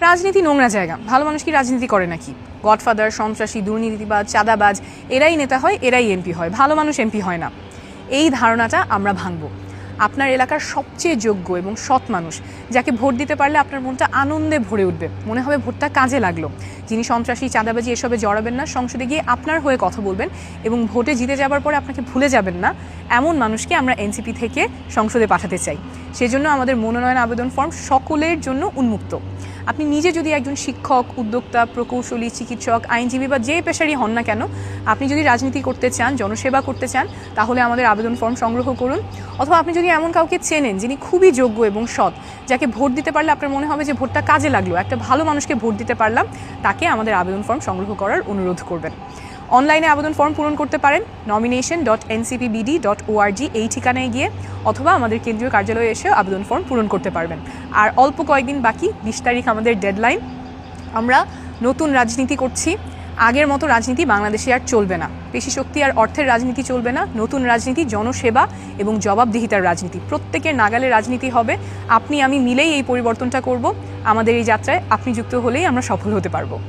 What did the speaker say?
রাজনীতি নোংরা জায়গা, ভালো মানুষ কি রাজনীতি করে নাকি? গডফাদার, সন্ত্রাসী, দুর্নীতিবাজ, চাঁদাবাজ এরাই নেতা হয়, এরাই এমপি হয়, ভালো মানুষ এমপি হয় না। এই ধারণাটা আমরা ভাঙব। আপনার এলাকার সবচেয়ে যোগ্য এবং সৎ মানুষ, যাকে ভোট দিতে পারলে আপনার মনটা আনন্দে ভরে উঠবে, মনে হবে ভোটটা কাজে লাগলো, যিনি সন্ত্রাসী, চাঁদাবাজি এসবে জড়াবেন না, সংসদে গিয়ে আপনার হয়ে কথা বলবেন এবং ভোটে জিতে যাবার পরে আপনাকে ভুলে যাবেন না, এমন মানুষকে আমরা এনসিপি থেকে সংসদে পাঠাতে চাই। সেজন্য আমাদের মনোনয়ন আবেদন ফর্ম সকলের জন্য উন্মুক্ত। আপনি নিজে যদি একজন শিক্ষক, উদ্যোক্তা, প্রকৌশলী, চিকিৎসক, আইনজীবী বা যে পেশারই হন না কেন, আপনি যদি রাজনীতি করতে চান, জনসেবা করতে চান, তাহলে আমাদের আবেদন ফর্ম সংগ্রহ করুন। অথবা আপনি যদি এমন কাউকে চেনেন যিনি খুবই যোগ্য এবং সৎ, যাকে ভোট দিতে পারলে আপনার মনে হবে যে ভোটটা কাজে লাগলো, একটা ভালো মানুষকে ভোট দিতে পারলাম, তাকে আমাদের আবেদন ফর্ম সংগ্রহ করার অনুরোধ করবেন। অনলাইনে আবেদন ফর্ম পূরণ করতে পারেন nomination.ncpbd.org এই ঠিকানায় গিয়ে, অথবা আমাদের কেন্দ্রীয় কার্যালয়ে এসে আবেদন ফর্ম পূরণ করতে পারবেন। আর অল্প কয়েকদিন বাকি, 20 তারিখ আমাদের ডেডলাইন। আমরা নতুন রাজনীতি করছি, আগের মতো রাজনীতি বাংলাদেশে আর চলবে না, পেশি শক্তি আর অর্থের রাজনীতি চলবে না, নতুন রাজনীতি জনসেবা এবং জবাবদিহিতার রাজনীতি, প্রত্যেকের নাগালে রাজনীতি হবে। আপনি আমি মিলেই এই পরিবর্তনটা করব। আমাদের এই যাত্রায় আপনি যুক্ত হলেই আমরা সফল হতে পারবো।